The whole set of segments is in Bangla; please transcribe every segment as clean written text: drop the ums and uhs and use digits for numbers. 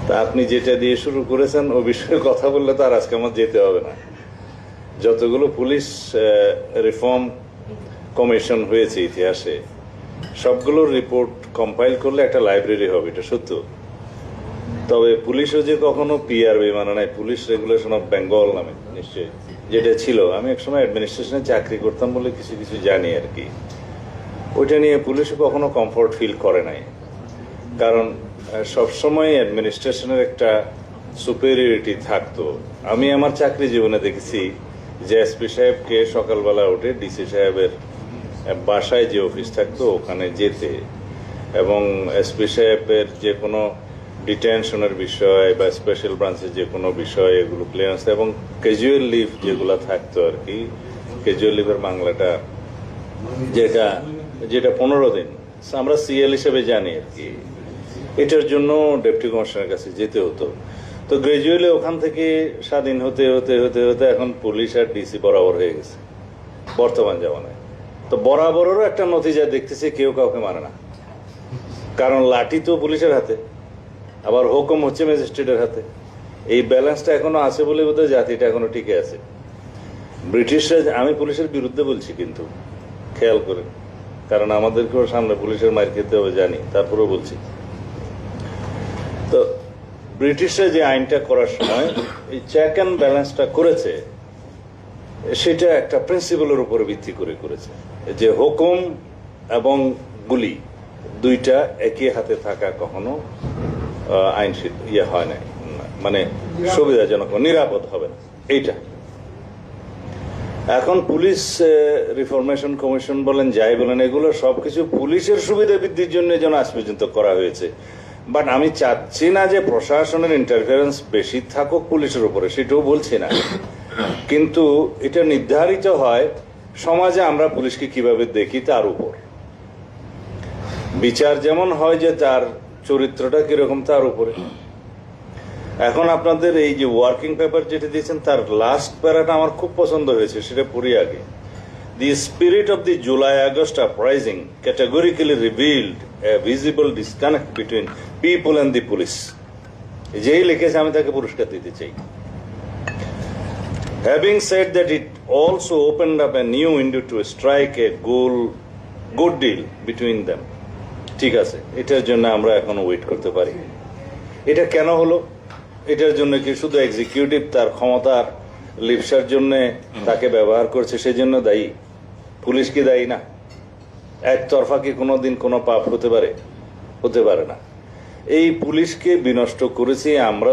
তা আপনি যেটা দিয়ে শুরু করেছেন ও বিষয়ে কথা বললে তো আর আজকে আমার যেতে হবে না। যতগুলো পুলিশ রিফর্ম কমিশন হয়েছে ইতিহাসে সবগুলোর রিপোর্ট কম্পাইল করলে একটা লাইব্রেরি হবে, এটা সত্য। তবে পুলিশও যে কখনো পিআরবি মানে নাই, পুলিশ রেগুলেশন অফ বেঙ্গল নামে নিশ্চয়ই যেটা ছিল, আমি একসময় অ্যাডমিনিস্ট্রেশনে চাকরি করতাম বলে কিছু কিছু জানি আর কি, ওইটা নিয়ে পুলিশও কখনো কমফোর্ট ফিল করে নাই। কারণ সবসময় অ্যাডমিনিস্ট্রেশনের একটা সুপেরিয়রিটি থাকতো। আমি আমার চাকরি জীবনে দেখেছি যে এসপি সাহেবকে সকালবেলা উঠে ডিসি সাহেবের বাসায় যে অফিস থাকতো ওখানে যেতে, এবং এসপি সাহেবের যে কোনো ডিটেনশনের বিষয় বা স্পেশাল ব্রাঞ্চের যে কোনো বিষয় এগুলো ক্লিয়ারেন্স, এবং ক্যাজুয়াল লিভ যেগুলো থাকতো আর কি, ক্যাজুয়াল লিভের বাংলাটা যেটা যেটা 15 দিন আমরা সিএল হিসেবে জানি আর কি, এটার জন্য ডেপুটি কমিশনারের কাছে যেতে হতো। তো গ্রাজুয়ালি ওখান থেকে স্বাধীন হতে হতে হতে হতে এখন পুলিশ আর ডিসি বরাবর হয়ে গেছে বর্তমান জামানায়। তো বরাবরেরও একটা নতিজা দেখতেছি, কেউ কাউকে মানে না, কারণ লাঠি তো পুলিশের হাতে, আবার হুকুম হচ্ছে ম্যাজিস্ট্রেটের হাতে। এই ব্যালেন্সটা এখনো আছে বলে বোধহয় জাতিটা এখনো টিকে আছে। ব্রিটিশরা, আমি পুলিশের বিরুদ্ধে বলছি কিন্তু খেয়াল করে, কারণ আমাদেরকেও সামনে পুলিশের মার খেতে হবে জানি, তারপরেও বলছি। তো ব্রিটিশরা যে আইনটা করার সময় এই চেক অ্যান্ড ব্যালেন্সটা করেছে, সেটা একটা প্রিন্সিপালের উপরে ভিত্তি করে করেছে যে হুকুম এবং গুলি দুইটা একই হাতে থাকা কখনো আইন হয় না, মানে সুবিধাজনক নিরাপদ হবে না এইটা। এখন পুলিশ রিফরমেশন কমিশন বলেন যাই বলেন, এগুলো সবকিছু পুলিশের সুবিধা বৃদ্ধির জন্য যেন আজ পর্যন্ত করা হয়েছে। বাট আমি চাচ্ছি না যে প্রশাসনের ইন্টারফারেন্স বেশি থাকুক পুলিশের উপরে, সেটাও বলছি না, কিন্তু এটা নির্ধারিত হয় সমাজে আমরা পুলিশকে কিভাবে দেখি তার উপর। বিচার যেমন হয় যে তার চরিত্রটা কিরকম তার উপরে। এখন আপনাদের এই যে ওয়ার্কিং পেপার যেটা দিয়েছেন তার লাস্ট প্যারাটা আমার খুব পছন্দ হয়েছে, সেটা পড়ি আগে। The spirit of the July-August uprising categorically revealed a visible disconnect between people and the police. যেই লিখেছে আমি তাকে পুরস্কার দিতে চাই। Having said that, it also opened up a new window to strike a good deal between them. ঠিক আছে, এটার জন্য আমরা এখনো ওয়েট করতে পারি। এটা কেন হলো? এটার জন্য কি শুধু এক্সিকিউটিভ তার ক্ষমতার লিপসার জন্য তাকে ব্যবহার করছে সেজন্য দায়ী? পুলিশ কি দায়ী না? একতরফা কি কোনোদিন কোনো পাপ হতে পারে? হতে পারে না। এই পুলিশকে বিনষ্ট করেছি আমরা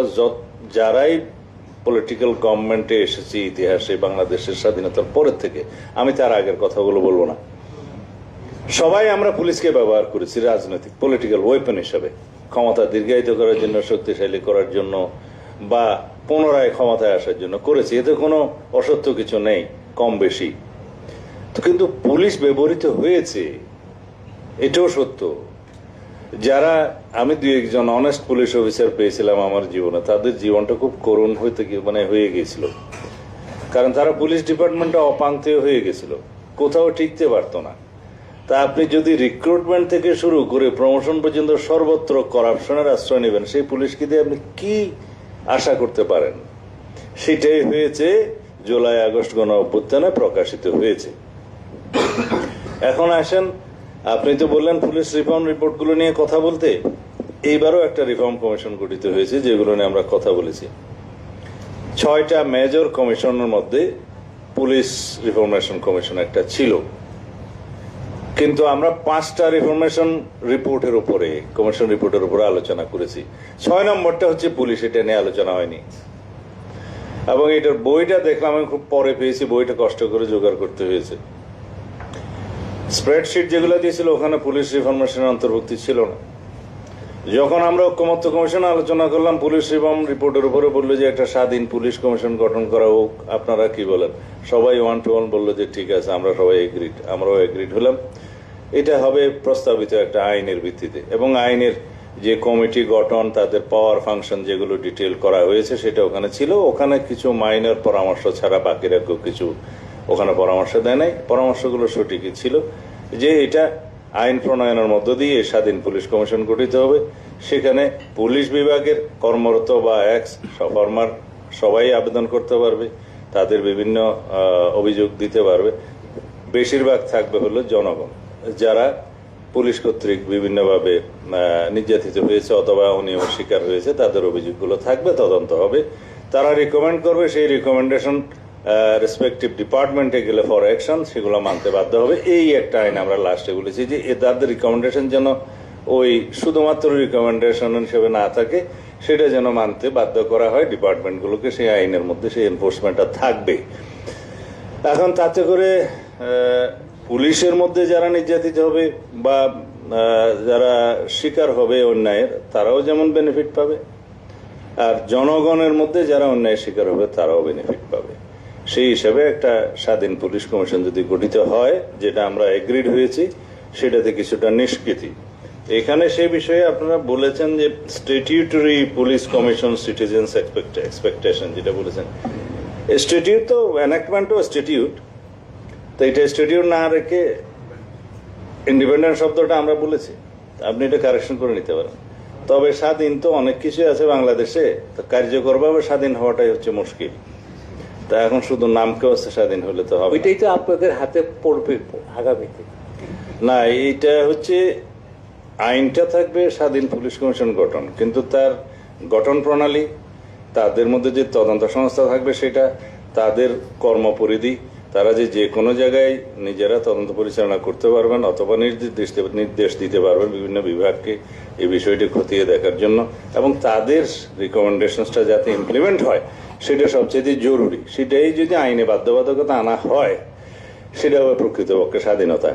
যারাই পলিটিক্যাল গভর্নমেন্টে এসেছি ইতিহাসে, বাংলাদেশের স্বাধীনতার পরের থেকে। আমি তার আগের কথাগুলো বলবো না। সবাই আমরা পুলিশকে ব্যবহার করেছি রাজনৈতিক পলিটিক্যাল ওয়েপন হিসাবে, ক্ষমতা দীর্ঘায়িত করার জন্য, শক্তিশালী করার জন্য, বা পুনরায় ক্ষমতায় আসার জন্য করেছি। এতে কোনো অসত্য কিছু নেই, কম বেশি। তো কিন্তু পুলিশ ব্যবহৃত হয়েছে, এটাও সত্য। যারা, আমি 2-1 অনেস্ট পুলিশ অফিসার পেয়েছিলাম আমার জীবনে, তাদের জীবনটা খুব করুণ হয়ে গিয়েছিল, কারণ তারা পুলিশ ডিপার্টমেন্টে অপাঙ্ক্তেয় হয়ে গেছিল, কোথাও টিকতে পারতো না। তা আপনি যদি রিক্রুটমেন্ট থেকে শুরু করে প্রমোশন পর্যন্ত সর্বত্র করাপশনের আশ্রয় নেবেন, সেই পুলিশকে দিয়ে আপনি কি আশা করতে পারেন? সেটাই হয়েছে জুলাই-আগস্ট গণ অভ্যুত্থানে প্রকাশিত হয়েছে। এখন আসেন, আপনি তো বললেন পুলিশ রিফর্ম রিপোর্টগুলো নিয়ে কথা বলতে। এইবারও একটা রিফর্ম কমিশন গঠিত হয়েছে যেগুলো নিয়ে আমরা কথা বলেছি। 6টা মেজর কমিশনের মধ্যে পুলিশ রিফরমেশন কমিশন একটা ছিল, কিন্তু আমরা 5টা রিফরমেশন রিপোর্টের উপরে, কমিশন রিপোর্টের উপরে আলোচনা করেছি। 6 নম্বরটা হচ্ছে পুলিশ, এটা নিয়ে আলোচনা হয়নি। এবং এটার বইটা দেখলাম আমি খুব পরে পেয়েছি, বইটা কষ্ট করে জোগাড় করতে হয়েছে। স্প্রেডশিট যেগুলো দিয়েছিল ওখানে পুলিশ রিফরমেশনের অন্তর্ভুক্তি ছিল না। যখন আমরা ঐক্যমত্য কমিশনে আলোচনা করলাম পুলিশ রিফর্ম রিপোর্টের উপরে, বললো যে একটা স্বাধীন পুলিশ কমিশন গঠন করা হোক, আপনারা কি বলেন? সবাই 1 to 1 বললো যে ঠিক আছে, আমরা সবাই এগ্রিড। আমরাও এগ্রিড হলাম। এটা হবে প্রস্তাবিত একটা আইনের ভিত্তিতে, এবং আইনের যে কমিটি গঠন, তাদের পাওয়ার ফাংশন যেগুলো ডিটেল করা হয়েছে সেটা ওখানে ছিল। ওখানে কিছু মাইনর পরামর্শ ছাড়া বাকিরা কেউ কিছু ওখানে পরামর্শ দেয় নাই। পরামর্শগুলো সঠিকই ছিল যে এটা আইন প্রণয়নের মধ্য দিয়ে স্বাধীন পুলিশ কমিশন গঠিত হবে, সেখানে পুলিশ বিভাগের কর্মরত বা এক্স ফর্মার সবাই আবেদন করতে পারবে, তাদের বিভিন্ন অভিযোগ দিতে পারবে। বেশিরভাগ থাকবে হলো জনগণ, যারা পুলিশ কর্তৃক বিভিন্নভাবে নির্যাতিত হয়েছে অথবা অনিয়মের শিকার হয়েছে, তাদের অভিযোগগুলো থাকবে, তদন্ত হবে, তারা রিকমেন্ড করবে, সেই রিকমেন্ডেশন রেসপেক্টিভ ডিপার্টমেন্টে গেলে ফর অ্যাকশন সেগুলো মানতে বাধ্য হবে। এই একটা আইন আমরা লাস্টে বলেছি যে তাদের রিকমেন্ডেশন যেন ওই শুধুমাত্র রিকমেন্ডেশন হিসেবে না থাকে, সেটা যেন মানতে বাধ্য করা হয় ডিপার্টমেন্টগুলোকে, সেই আইনের মধ্যে সেই এনফোর্সমেন্টটা থাকবে। এখন তাতে করে পুলিশের মধ্যে যারা নির্যাতিত হবে বা যারা শিকার হবে অন্যায়ের, তারাও যেমন বেনিফিট পাবে, আর জনগণের মধ্যে যারা অন্যায়ের শিকার হবে তারাও বেনিফিট পাবে। সেই হিসাবে একটা স্বাধীন পুলিশ কমিশন যদি গঠিত হয়, যেটা আমরা এগ্রিড হয়েছি, সেটাতে কিছুটা নিষ্কৃতি। এখানে সেই বিষয়ে আপনারা বলেছেন যে statutory police commission citizens expectation, যেটা বলেছেন স্ট্যাটিউট তো এনাক্টমেন্টও স্ট্যাটিউট, তো এটা স্ট্যাটিউট না রেখে ইন্ডিপেন্ডেন্ট শব্দটা আমরা বলেছি, আপনি এটা কারেকশন করে নিতে পারেন। তবে স্বাধীন তো অনেক কিছু আছে বাংলাদেশে, তো কার্যকরভাবে স্বাধীন হওয়াটাই হচ্ছে মুশকিল। তা এখন শুধু নামকে হচ্ছে স্বাধীন হলে তো হবে, ওইটাই তো আপনাদের হাতে পড়বে আগামীতে। না, এইটা হচ্ছে আইনটা থাকবে স্বাধীন পুলিশ কমিশন গঠন, কিন্তু তার গঠন প্রণালী, তাদের মধ্যে যে তদন্ত সংস্থা থাকবে সেটা, তাদের কর্মপরিধি, তারা যে কোনো জায়গায় নিজেরা তদন্ত পরিচালনা করতে পারবেন অথবা নির্দেশ দিতে পারবেন বিভিন্ন বিভাগকে এই বিষয়টি খতিয়ে দেখার জন্য, এবং তাদের রিকমেন্ডেশনসটা যাতে ইমপ্লিমেন্ট হয় সেটা সবচেয়ে জরুরি। সেটাই যদি আইনে বাধ্যবাধকতা আনা হয়, সেটা হবে প্রকৃতপক্ষে স্বাধীনতা।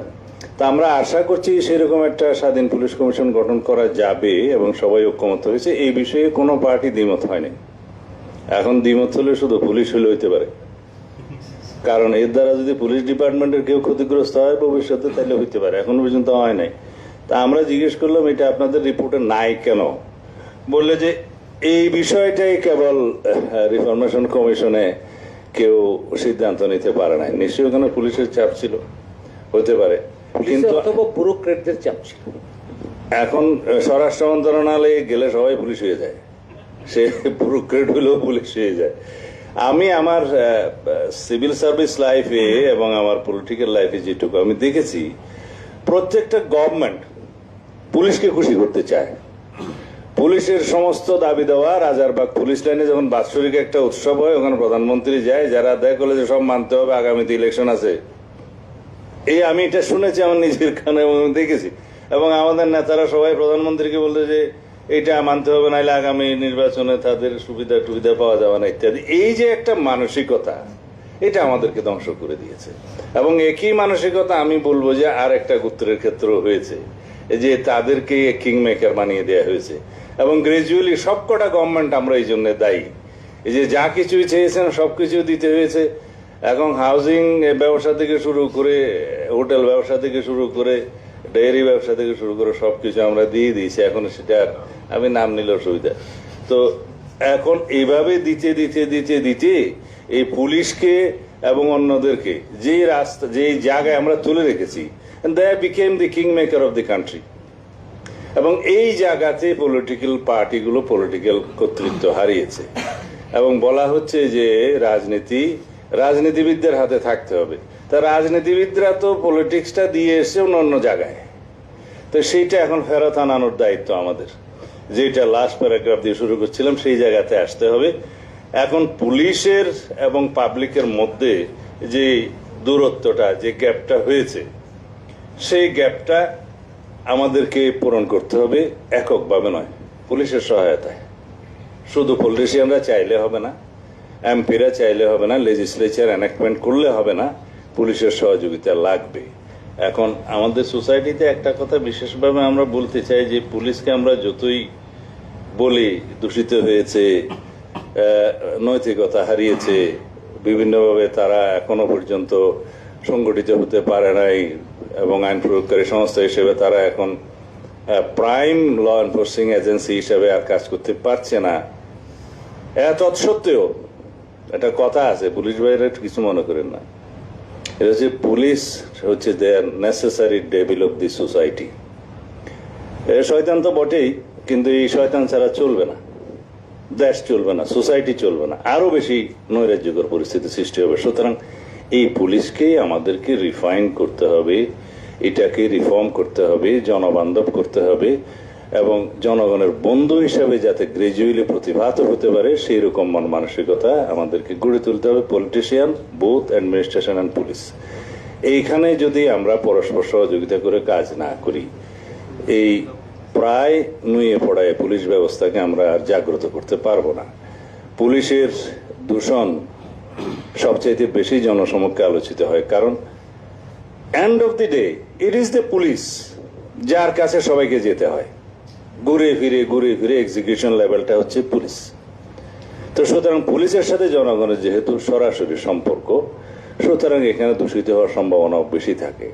তা আমরা আশা করছি সেরকম একটা স্বাধীন পুলিশ কমিশন গঠন করা যাবে এবং সবাই ঐক্যমত হয়েছে। এই বিষয়ে কোনো পার্টি দ্বিমত হয়নি। এখন দ্বিমত হলে শুধু পুলিশ হলে হইতে পারে, কারণ এর দ্বারা যদি পুলিশ ডিপার্টমেন্টের কেউ ক্ষতিগ্রস্ত হয় ভবিষ্যতে, তাহলে হইতে পারে, এখন পর্যন্ত হয় নাই। তা আমরা জিজ্ঞেস করলাম এটা আপনাদের রিপোর্টে নাই কেন, বললে যে এই বিষয়টাই কেবল রিফরমেশন কমিশনে কেউ সিদ্ধান্ত নিতে পারে নাই। নিশ্চয়ই ওখানে পুলিশের চাপ ছিল, হতে পারে, কিন্তু ব্যুরোক্রেটদের চাপ ছিল। এখন স্বরাষ্ট্র মন্ত্রণালয়ে গেলে সবাই পুলিশ হয়ে যায়, সে ব্যুরোক্রেট হলেও পুলিশ হয়ে যায়। আমি আমার সিভিল সার্ভিস লাইফে এবং আমার পলিটিক্যাল লাইফে যেটুকু আমি দেখেছি, প্রত্যেকটা গভর্নমেন্ট পুলিশকে খুশি করতে চায়। পুলিশের সমস্ত দাবি দেওয়া, রাজারবাগ পুলিশ লাইনে যখন বাৎসরিক একটা উৎসব হয়, ওখানে প্রধানমন্ত্রী যায়, যারা দেয় করলে যে সব মানতে হবে, আগামীতে ইলেকশন আছে। এই আমি এটা শুনেছি আমার নিজের কানে দেখেছি, এবং আমাদের নেতারা সবাই প্রধানমন্ত্রীকে বলতে যে এটা মানতে হবে, নাহলে আগামী নির্বাচনে তাদের সুবিধা টুবিধা পাওয়া যাবে না ইত্যাদি। এই যে একটা মানসিকতা, এটা আমাদেরকে ধ্বংস করে দিয়েছে। এবং একই মানসিকতা আমি বলবো যে আর একটা গোত্রের ক্ষেত্রেও হয়েছে, যে তাদেরকে কিং মেকার বানিয়ে দেওয়া হয়েছে। এবং গ্রাজুয়ালি সবকটা গভর্নমেন্ট আমরা এই জন্য দায়ী, এই যে যা কিছুই চেয়েছেন সবকিছু দিতে হয়েছে। এখন হাউজিং ব্যবসা থেকে শুরু করে, হোটেল ব্যবসা থেকে শুরু করে, ডেয়ারি ব্যবসা থেকে শুরু করে সবকিছু আমরা দিয়ে দিয়েছি। এখন সেটা আমি নাম নিলে অসুবিধা। তো এখন এইভাবে দিতে দিতে দিতে দিতে এই পুলিশকে এবং অন্যদেরকে যে রাস্তা, যে জায়গায় আমরা তুলে রেখেছি, they became the king maker of the country. এবং এই জায়গাতে পলিটিক্যাল পার্টিগুলো পলিটিক্যাল কর্তৃত্ব হারিয়েছে, এবং বলা হচ্ছে যে রাজনীতিবিদদের হাতে থাকতে হবে। তা রাজনীতিবিদরা তো পলিটিক্সটা দিয়ে এসছে অন্য জায়গায়, তো সেইটা এখন ফেরত আনানোর দায়িত্ব আমাদের, যেটা লাস্ট প্যারাগ্রাফ দিয়ে শুরু করছিলাম, সেই জায়গাতে আসতে হবে। এখন পুলিশের এবং পাবলিকের মধ্যে যে দূরত্বটা, যে গ্যাপটা হয়েছে, সেই গ্যাপটা আমাদেরকে পূরণ করতে হবে এককভাবে নয়, পুলিশের সহায়তায়। শুধু পলিটিশিয়ানরা চাইলে হবে না, এমপিরা চাইলে হবে না, লেজিসলেচার এনাক্টমেন্ট করলে হবে না, পুলিশের সহযোগিতা লাগবে। এখন আমাদের সোসাইটিতে একটা কথা বিশেষভাবে আমরা বলতে চাই যে পুলিশকে আমরা যতই বলি দূষিত হয়েছে, নৈতিকতা হারিয়েছে, বিভিন্নভাবে তারা এখনো পর্যন্ত সংগঠিত হতে পারে নাই, এবং আইন প্রয়োগকারী সংস্থা হিসেবে তারা এখন প্রাইম ল এনফোর্সিং এজেন্সি হিসেবে আর কাজ করতে পারছে না। তৎসত্ত্বেও একটা কথা আছে, পুলিশ ভাইরা কিছু মনে করেন না, এটা হচ্ছে পুলিশ হচ্ছে there necessary devil of the society. শয়তান তো বটেই, কিন্তু এই শয়তান ছাড়া চলবে না, দেশ চলবে না, সোসাইটি চলবে না, আরো বেশি নৈরাজ্যকর পরিস্থিতি সৃষ্টি হবে। সুতরাং এই পুলিশকেই আমাদেরকে রিফাইন করতে হবে, এটাকে রিফর্ম করতে হবে, জনবান্ধব করতে হবে এবং জনগণের বন্ধু হিসাবে যাতে গ্রাজুয়ালি প্রতিভাত হতে পারে সেই রকম মন মানসিকতা আমাদেরকে গড়ে তুলতে হবে। Politician, both administration and police, এইখানে যদি আমরা পরস্পর সহযোগিতা করে কাজ না করি, এই প্রায় নুয়ে পড়ায় পুলিশ ব্যবস্থাকে আমরা আর জাগ্রত করতে পারবো না। পুলিশের দূষণ সবচাইতে বেশি জনসমক্ষে আলোচিত হয়, কারণ end of the day it is the police যার কাছে সবাইকে যেতে হয়, ঘুরে ফিরে এক্সিকিউশন লেভেলটা হচ্ছে পুলিশ। তো সুতরাং পুলিশের সাথে জনগণের যেহেতু সরাসরি সম্পর্ক, সুতরাং এখানে দূষিত হওয়ার সম্ভাবনাও বেশি থাকে।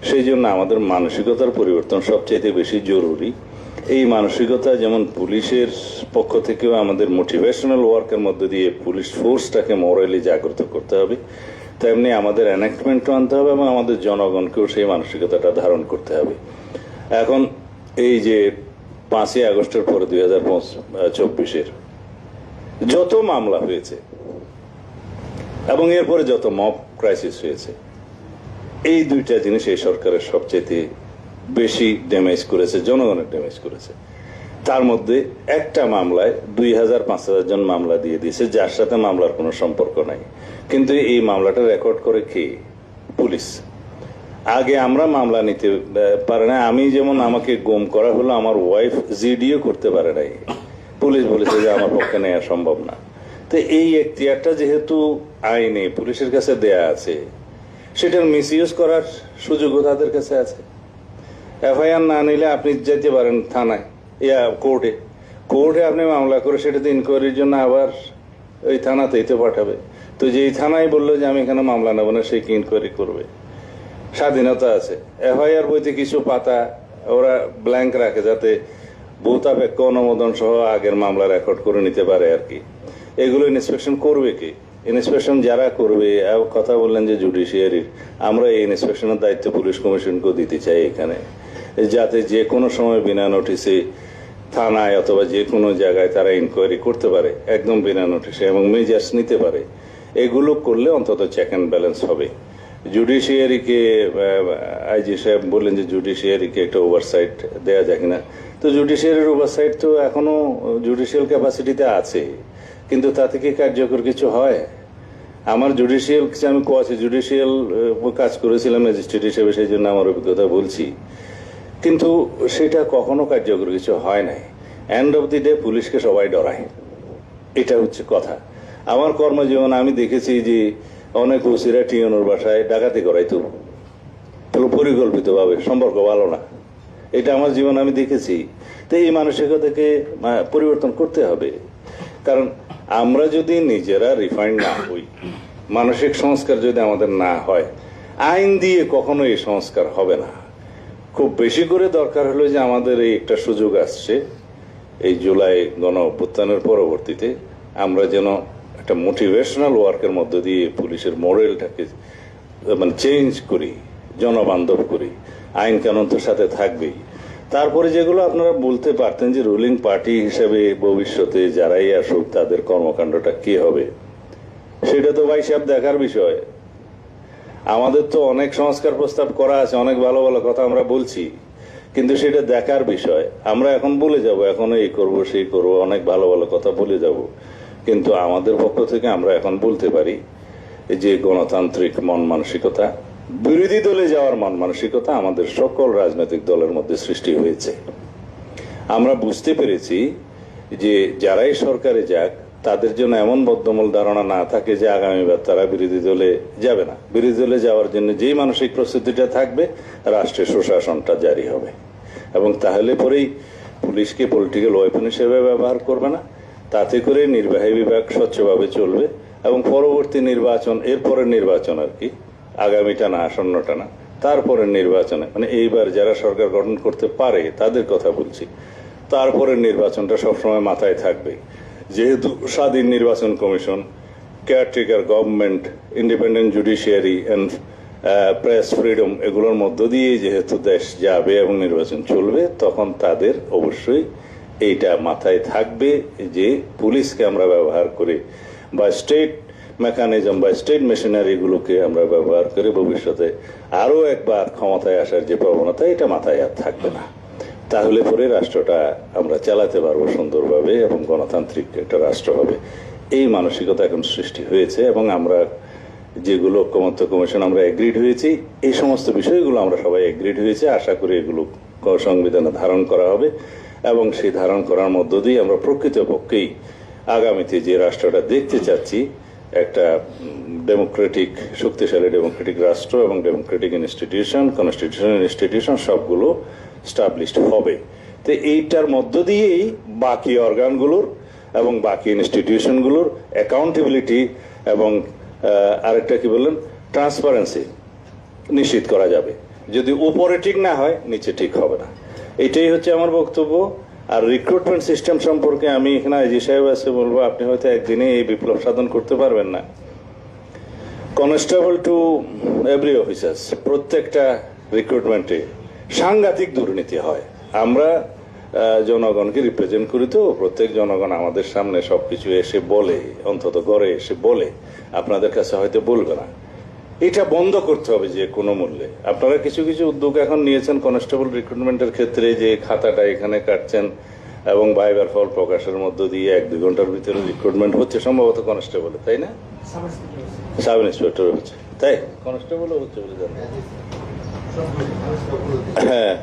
সেই জন্য আমাদের মানসিকতার পরিবর্তন সবচাইতে বেশি জরুরি। এই মানসিকতা যেমন পুলিশের পক্ষ থেকেও আমাদের মোটিভেশনাল ওয়ার্কের মধ্যে দিয়ে পুলিশ ফোর্সটাকে মোরালি জাগ্রত করতে হবে, তেমনি আমাদের এনাক্টমেন্টও আনতে হবে এবং আমাদের জনগণকেও সেই মানসিকতাটা ধারণ করতে হবে। এখন এই যে 5ই আগস্টের পরে 2024-এর যত মামলা হয়েছে এবং এরপরে যত মব ক্রাইসিস হয়েছে, এই দুইটা জিনিস এই সরকারের সবচেয়ে বেশি ড্যামেজ করেছে, জনগণের ড্যামেজ করেছে। তার মধ্যে একটা মামলায় 2000-5000 জন মামলা দিয়ে দিয়েছে, যার সাথে মামলার কোনো সম্পর্ক নাই, কিন্তু এই মামলাটা রেকর্ড করে কে? পুলিশ। আগে আমরা মামলা নিতে পারে না, আমি যেমন আমাকে গুম করা হলো, আমার ওয়াইফ জিডিও করতে পারে নাই, পুলিশ বলেছে যে আমার পক্ষে নেওয়া সম্ভব না। তো এই এখতিয়ারটা যেহেতু আইনে পুলিশের কাছে দেয়া আছে, সেটার মিসইউজ করার সুযোগও তাদের কাছে আছে। এফআইআর না নিলে আপনি যেতে পারেন থানায়, কোর্টে আপনি মামলা করে সেটাতে ইনকোয়ারির জন্য আবার ওই থানাতেই তো পাঠাবে। তো যেই থানায় বললো যে আমি এখানে মামলা নেবো না, সে কি ইনকোয়ারি করবে? স্বাধীনতা আছে। এফআইআর বইতে কিছু পাতা ওরা ব্ল্যাঙ্ক রাখে যাতে ভৌতাপেক্ষ অনুমোদন সহ আগের মামলা রেকর্ড করে নিতে পারে আর কি। এগুলো ইন্সপেকশন করবে কি? ইন্সপেকশন যারা করবে, কথা বললেন যে জুডিশিয়ারির, আমরা এই ইন্সপেকশনের দায়িত্ব পুলিশ কমিশনকেও দিতে চাই এখানে, যাতে যে কোনো সময় বিনা নোটিসে থানায় অথবা যে কোনো জায়গায় তারা ইনকোয়ারি করতে পারে একদম বিনা নোটিসে এবং মেজার্স নিতে পারে। এগুলো করলে অন্তত চেক অ্যান্ড ব্যালেন্স হবে। জুডিশিয়ারিকে আইজি সাহেব বললেন যে জুডিশিয়ারিকে একটা ওভারসাইট দেওয়া যায় কিনা। তো জুডিশিয়ারির ওভারসাইট তো এখনো জুডিশিয়াল ক্যাপাসিটিতে আছে, কিন্তু তাতে কি কার্যকর কিছু হয়? আমার জুডিশিয়াল, আমি জুডিশিয়াল কাজ করেছিলাম ম্যাজিস্ট্রেট হিসেবে, সেই জন্য আমার অভিজ্ঞতা বলছি, কিন্তু সেটা কখনো কার্যকর কিছু হয় নাই। এন্ড অফ দি ডে পুলিশকে সবাই ডরায়, এটা হচ্ছে কথা। আমার কর্মজীবন আমি দেখেছি যে অনেক ওসিরা টিএনওর বাসায় ডাকাতি করাইতো পরিকল্পিতভাবে, সম্পর্ক ভালো না, এটা আমার জীবন আমি দেখেছি। তো এই মানসিকতাকে পরিবর্তন করতে হবে, কারণ আমরা যদি নিজেরা রিফাইন্ড না হই, মানসিক সংস্কার যদি আমাদের না হয়, আইন দিয়ে কখনো এই সংস্কার হবে না। খুব বেশি করে দরকার হলো যে আমাদের এই একটা সুযোগ আসছে এই জুলাই গণ অভ্যুত্থানের পরবর্তীতে, আমরা যেন একটা মোটিভেশনাল ওয়ার্কের মধ্য দিয়ে পুলিশের মডেলটাকে মানে চেঞ্জ করি, জনবান্ধব করি। আইন কানুন তো সাথে থাকবেই। তারপরে যেগুলো আপনারা বলতে পারতেন যে রুলিং পার্টি হিসেবে ভবিষ্যতে যারাই আসুক তাদের কর্মকাণ্ডটা কি হবে, সেটা তো ভাই সাহেব দেখার বিষয়। আমাদের তো অনেক সংস্কার প্রস্তাব করা আছে, অনেক ভালো ভালো কথা আমরা বলছি, কিন্তু সেটা দেখার বিষয়। আমরা এখন বলে যাব, এখন এই করব সেই করব, অনেক ভালো ভালো কথা বলে যাব, কিন্তু আমাদের পক্ষ থেকে আমরা এখন বলতে পারি যে গণতান্ত্রিক মন মানসিকতা, বিরোধী দলে যাওয়ার মন মানসিকতা আমাদের সকল রাজনৈতিক দলের মধ্যে সৃষ্টি হয়েছে। আমরা বুঝতে পেরেছি যে যারাই সরকারে যাক তাদের জন্য এমন বদ্ধমূল ধারণা না থাকে যে আগামীবার তারা বিরোধী দলে যাবে না। বিরোধী দলে যাওয়ার জন্য যেই মানসিক প্রস্তুতিটা থাকবে, রাষ্ট্রের সুশাসনটা জারি হবে, এবং তাহলে পরেই পুলিশকে পলিটিক্যাল ওয়েপন হিসেবে ব্যবহার করবে না। তাতে করে নির্বাহী বিভাগ স্বচ্ছভাবে চলবে এবং পরবর্তী নির্বাচন, এরপরের নির্বাচন আর কি, আগামীটা না, আসন্নটা না, তারপরের নির্বাচনে, মানে এইবার যারা সরকার গঠন করতে পারে তাদের কথা বলছি, তারপরের নির্বাচনটা সবসময় মাথায় থাকবে। যেহেতু স্বাধীন নির্বাচন commission, caretaker government, independent judiciary and press freedom, এগুলোর মধ্য দিয়ে যেহেতু দেশ যাবে এবং নির্বাচন চলবে, তখন তাদের অবশ্যই এইটা মাথায় থাকবে যে পুলিশকে আমরা ব্যবহার করে বা স্টেট মেকানিজম বা স্টেট মেশিনারিগুলোকে আমরা ব্যবহার করে ভবিষ্যতে আরো একবার ক্ষমতায় আসার যে প্রবণতা, এটা মাথায় আর থাকবে না। তাহলে পরে রাষ্ট্রটা আমরা চালাতে পারবো সুন্দরভাবে এবং গণতান্ত্রিক একটা রাষ্ট্র হবে। এই মানসিকতা এখন সৃষ্টি হয়েছে এবং আমরা যেগুলো ঐকমত্য কমিশন আমরা এগ্রিড হয়েছি, এই সমস্ত বিষয়গুলো আমরা সবাই এগ্রিড হয়েছে। আশা করি এগুলো সংবিধানে ধারণ করা হবে এবং সেই ধারণ করার মধ্য দিয়ে আমরা প্রকৃতপক্ষেই আগামীতে যে রাষ্ট্রটা দেখতে চাচ্ছি, একটা ডেমোক্রেটিক, শক্তিশালী ডেমোক্রেটিক রাষ্ট্র এবং ডেমোক্রেটিক ইনস্টিটিউশন, কনস্টিটিউশনাল ইনস্টিটিউশন সবগুলো স্টাবলিশড হবে। তো এইটার মধ্য দিয়েই বাকি অর্গানগুলোর এবং বাকি ইনস্টিটিউশনগুলোর অ্যাকাউন্টেবিলিটি এবং আরেকটা কি বললেন, ট্রান্সপারেন্সি নিশ্চিত করা যাবে। যদি উপরে ঠিক না হয়, নিচে ঠিক হবে না। এটাই হচ্ছে আমার বক্তব্য। আর রিক্রুটমেন্ট সিস্টেম সম্পর্কে আমি এখানে আইজি সাহেব আছে বলবো, আপনি হয়তো একদিনে এই বিপ্লব সাধন করতে পারবেন না। কনস্টেবল টু এভরি অফিসার্স, প্রত্যেকটা রিক্রুটমেন্টে সাংঘাতিক দুর্নীতি হয়। আমরা জনগণকে রিপ্রেজেন্ট করি, তো প্রত্যেক জনগণ আমাদের সামনে সবকিছু এসে বলে, অন্তত ঘরে এসে বলে, আপনাদের কাছে হয়তো বলবে না। এটা বন্ধ করতে হবে যে কোনো মূল্যে। আপনারা কিছু কিছু উদ্যোগ এখন নিয়েছেন কনস্টেবল রিক্রুটমেন্টের ক্ষেত্রে, যে খাতাটা এখানে কাটছেন এবং ভাইবার ফল প্রকাশের মধ্য দিয়ে 1-2 ঘন্টার ভিতরে রিক্রুটমেন্ট হচ্ছে সম্ভবত কনস্টেবলে, তাই না? সাব ইন্সপেক্টর হচ্ছে, তাই কনস্টেবলও হচ্ছে বলে জানি। হ্যাঁ,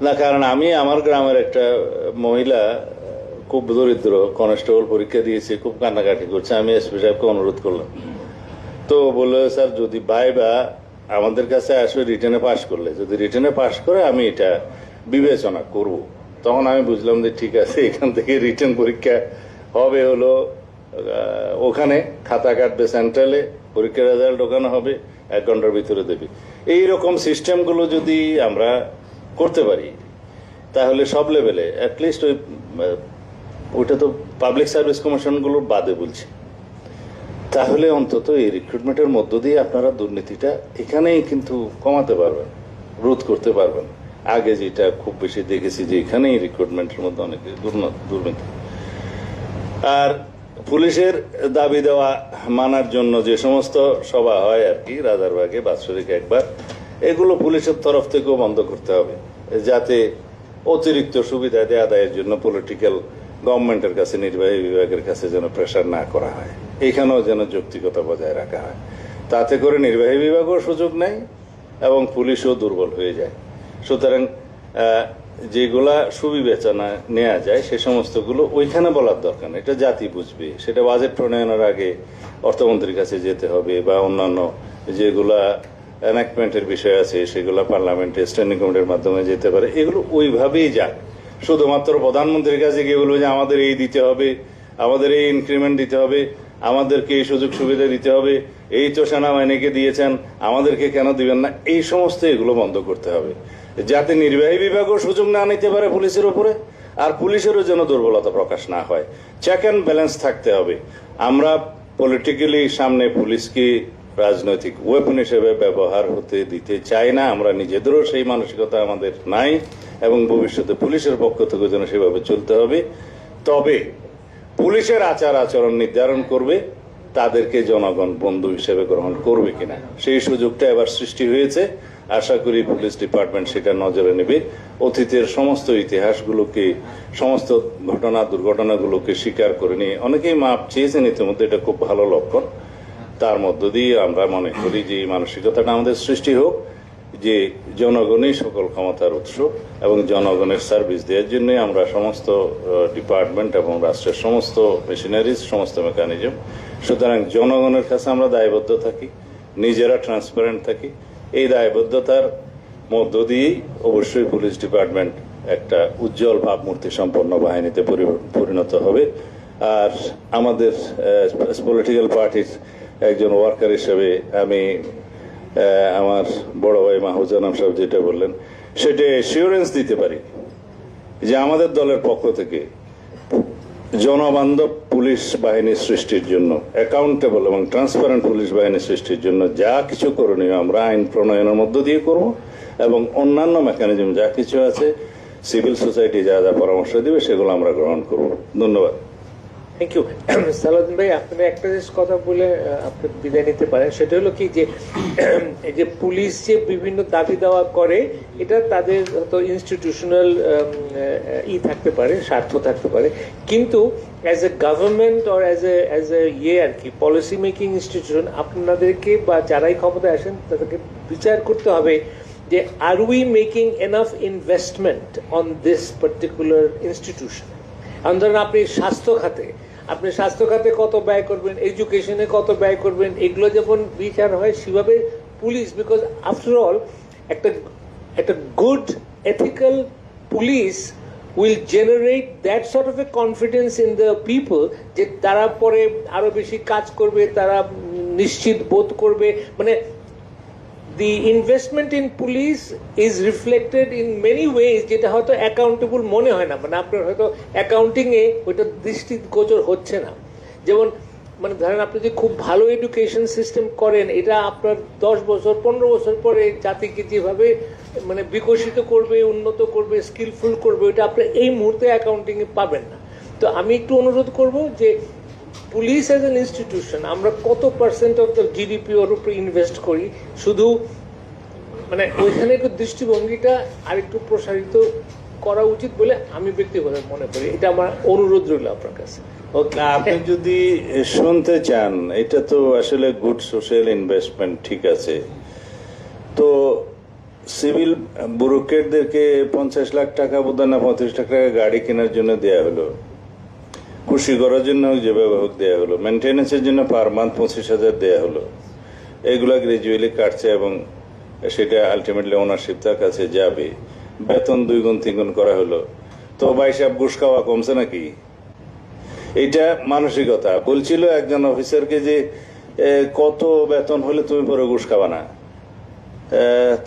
না, কারণ আমি আমার গ্রামের একটা মহিলা খুব দরিদ্র, কনস্টেবল পরীক্ষা দিয়েছে, খুব কান্নাকাটি করছে। আমি এসপি সাহেবকে অনুরোধ করলাম, তো বললো স্যার যদি ভাইবা আমাদের কাছে আসবে রিটেনে পাশ করলে, যদি রিটেনে পাশ করে আমি এটা বিবেচনা করব। তখন আমি বুঝলাম যে ঠিক আছে, এখান থেকে রিটেন পরীক্ষা হবে হলো ওখানে, খাতা কাটবে সেন্ট্রালে, পরীক্ষার রেজাল্ট ওখানে হবে, 1 ঘন্টার ভিতরে দেবে। এইরকম সিস্টেমগুলো যদি আমরা করতে পারি তাহলে সব লেভেলে অ্যাটলিস্ট ওইটা তো পাবলিক সার্ভিস কমিশনগুলোর বাদে বলছি, তাহলে অন্তত এই রিক্রুটমেন্টের মধ্য দিয়ে আপনারা দুর্নীতিটা এখানেই কিন্তু কমাতে পারবেন, রোধ করতে পারবেন। আগে যেটা খুব বেশি দেখেছি যে এখানেই রিক্রুটমেন্টের মধ্যে অনেক দুর্নীতি। আর পুলিশের দাবি দেওয়া মানার জন্য যে সমস্ত সভা হয় আর কি, রাজারবাগে বাৎসরিক একবার, এগুলো পুলিশের তরফ থেকেও বন্ধ করতে হবে, যাতে অতিরিক্ত সুবিধা আদায়ের জন্য পলিটিক্যাল গভর্নমেন্টের কাছে, নির্বাহী বিভাগের কাছে যেন প্রেশার না করা হয়, এখানেও যেন যৌক্তিকতা বজায় রাখা হয়। তাতে করে নির্বাহী বিভাগও সুযোগ নেয় এবং পুলিশও দুর্বল হয়ে যায়। সুতরাং যেগুলা সুবিবেচনা নেওয়া যায় সে সমস্তগুলো ওইখানে বলার দরকার নেই, এটা জাতি বুঝবে। সেটা বাজেট প্রণয়নের আগে অর্থমন্ত্রীর কাছে যেতে হবে, বা অন্যান্য যেগুলা এনাক্টমেন্টের বিষয় আছে সেগুলো পার্লামেন্টে স্ট্যান্ডিং কমিটির মাধ্যমে যেতে পারে। এগুলো ওইভাবেই যাক। শুধুমাত্র প্রধানমন্ত্রীর কাছে গিয়ে বলবে যে আমাদের এই দিতে হবে, আমাদের এই ইনক্রিমেন্ট দিতে হবে, আমাদেরকে এই সুযোগ সুবিধা দিতে হবে, এই তো সেনাবাহিনীকে দিয়েছেন, আমাদেরকে কেন দিবেন না, এই সমস্ত এগুলো বন্ধ করতে হবে, যাতে নির্বাহী বিভাগও সুযোগ না নিতে পারে পুলিশের উপরে, আর পুলিশেরও যেন দুর্বলতা প্রকাশ না হয়। চেক অ্যান্ড ব্যালেন্স থাকতে হবে। আমরা পলিটিক্যালি সামনে পুলিশকে রাজনৈতিক ওয়েপন হিসেবে ব্যবহার হতে দিতে চাই না। আমরা নিজেদেরও সেই মানসিকতা আমাদের নাই এবং ভবিষ্যতে পুলিশের পক্ষ থেকে যেন সেভাবে চলতে হবে। তবে পুলিশের আচার আচরণ নির্ধারণ করবে তাদেরকে জনগণ বন্ধু হিসেবে গ্রহণ করবে কিনা, সেই সুযোগটা এবার সৃষ্টি হয়েছে। আশা করি পুলিশ ডিপার্টমেন্ট সেটা নজরে নেবে। অতীতের সমস্ত ইতিহাসগুলোকে, সমস্ত দুর্ঘটনাগুলোকে স্বীকার করে নিয়ে অনেকেই মাপ চেয়েছেন ইতিমধ্যে, এটা খুব ভালো লক্ষণ। তার মধ্য দিয়ে আমরা মনে করি যে এই মানসিকতাটা আমাদের সৃষ্টি হোক যে জনগণই সকল ক্ষমতার উৎস এবং জনগণের সার্ভিস দেওয়ার জন্য আমরা সমস্ত ডিপার্টমেন্ট এবং রাষ্ট্রের সমস্ত মেশিনারিজ, সমস্ত মেকানিজম, সুতরাং জনগণের কাছে আমরা দায়বদ্ধ থাকি, নিজেরা ট্রান্সপারেন্ট থাকি। এই দায়বদ্ধতার মধ্য দিয়েই অবশ্যই পুলিশ ডিপার্টমেন্ট একটা উজ্জ্বল ভাবমূর্তি সম্পন্ন বাহিনীতে পরিণত হবে। আর আমাদের পলিটিক্যাল পার্টির একজন ওয়ার্কার হিসেবে আমি আমার বড় ভাই মাহবুজানাম সাহেব যেটা বললেন সেটা অ্যাসিওরেন্স দিতে পারি যে আমাদের দলের পক্ষ থেকে জনবান্ধব পুলিশ বাহিনী সৃষ্টির জন্য, অ্যাকাউন্টেবল এবং ট্রান্সপারেন্ট পুলিশ বাহিনী সৃষ্টির জন্য যা কিছু করণীয় আমরা আইন প্রণয়নের মধ্য দিয়ে করব এবং অন্যান্য মেকানিজম যা কিছু আছে সিভিল সোসাইটি যা যা পরামর্শ দিবে সেগুলো আমরা গ্রহণ করব। ধন্যবাদ। Thank you. সালাউদ্দিন ভাই, আপনি একটা জিনিস কথা বলে আপনি বিদায় নিতে পারেন, সেটা হলো কি যে এই যে পুলিশ যে বিভিন্ন দাবি দাওয়া করে, এটা তাদের হয়তো ইনস্টিটিউশনাল থাকতে পারে, স্বার্থ থাকতে পারে, কিন্তু as a government or as a আর কি পলিসি মেকিং ইনস্টিটিউশন, আপনাদেরকে বা যারাই ক্ষমতায় আসেন তাদেরকে বিচার করতে হবে যে are we making enough investment on this particular institution. ধরেন আপনি স্বাস্থ্য খাতে কত ব্যয় করবেন, এডুকেশনে কত ব্যয় করবেন, এগুলো যেমন বিচার হয় সেভাবে পুলিশ, বিকজ আফটার অল একটা good ethical police will generate that sort of A confidence in the people যে তারা পরে আরো বেশি কাজ করবে, তারা নিশ্চিত বোধ করবে। মানে the investment in police is reflected in many ways যেটা হয়তো অ্যাকাউন্টেবল মনে হয় না, মানে আপনার হয়তো অ্যাকাউন্টিং এ ওইটা দৃষ্টিগোচর হচ্ছে না। যেমন মানে ধরেন আপনি যদি খুব ভালো এডুকেশন সিস্টেম করেন, এটা আপনার 10 বছর 15 বছর পরে জাতিকে যেভাবে মানে বিকশিত করবে, উন্নত করবে, স্কিলফুল করবে, ওইটা আপনি এই মুহূর্তে অ্যাকাউন্টিং এ পাবেন না। তো আমি একটু অনুরোধ করব যে পুলিশ অ্যাজ অ্যান ইনস্টিটিউশন আমরা কত পার্সেন্ট অফ দ্য জিডিপি ওর উপরে ইনভেস্ট করি, শুধু মানে ওইখানে একটু দৃষ্টিভঙ্গিটা আরেকটু প্রসারিত করা উচিত বলে আমি ব্যক্তিগত মনে করি। এটা আমার অনুরোধ রইল আপনার কাছে। না, আপনি যদি শুনতে চান, এটা তো আসলে গুড সোশ্যাল ইনভেস্টমেন্ট, ঠিক আছে। তো সিভিল ব্যুরোক্রেটদেরকে 50 লাখ টাকা বোধ না 35 লাখ টাকা গাড়ি কেনার জন্য দেয়া হলো, খুশি করার জন্য যেভাবে হোক দেয়া হলো, মেনটেন্যান্সের জন্য পার মান্থ 25,000 দেয়া হলো, এগুলা গ্রাজুয়ালি কাটছে এবং সেটা আলটিমেটলি ওনারশিপ তার কাছে যাবে। বেতন 2 গুণ 3 গুণ করা হলো, তো ভাই সাহেব ঘুষ খাওয়া কমছে নাকি? এটা মানসিকতা। বলছিল একজন অফিসারকে যে কত বেতন হলে তুমি পরে ঘুষ খাবা না,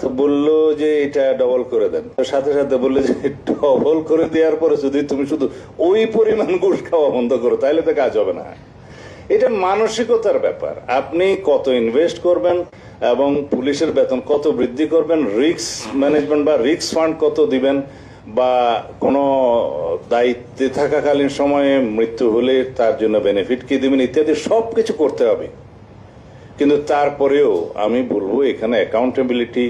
তো বললো যে এটা ডবল করে দেন। সাথে সাথে বললো যে ডবল করে দেওয়ার পরে যদি তুমি শুধু ওই পরিমাণ ঘুষ খাওয়া বন্ধ করো তাহলে তো কাজ হবে না। এটা মানসিকতার ব্যাপার। আপনি কত ইনভেস্ট করবেন এবং পুলিশের বেতন কত বৃদ্ধি করবেন, রিস্ক ম্যানেজমেন্ট বা রিস্ক ফান্ড কত দিবেন, বা কোনো দায়িত্বে থাকাকালীন সময়ে মৃত্যু হলে তার জন্য বেনিফিট কি দিবেন, ইত্যাদি সবকিছু করতে হবে। কিন্তু তারপরেও আমি বলবো এখানে অ্যাকাউন্টেবিলিটি,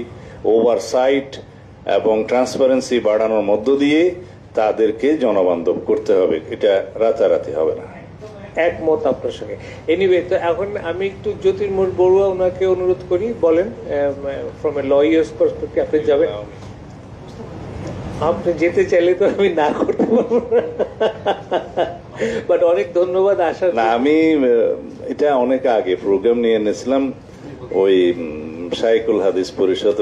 ওভারসাইট এবং ট্রান্সপারেন্সি বাড়ানোর মধ্য দিয়ে তাদেরকে জনবান্ধব করতে হবে। এটা রাতারাতি হবে না। একমত আপনার সঙ্গে। এনিওয়ে, তো এখন আমি একটু জ্যোতির্ময় বড়ুয়া ওনাকে অনুরোধ করি, বলেন ফ্রম এ লয়ার্স পার্সপেক্টিভ আপনি যাবেন। আপনি যেতে চাইলে তো আমি না করতে পারবো না, বাট অনেক ধন্যবাদ। আশা না, আমি এটা অনেক আগে প্রোগ্রাম নিয়ে এনেছিলাম ওই শাইখুল হাদিস পরিষদ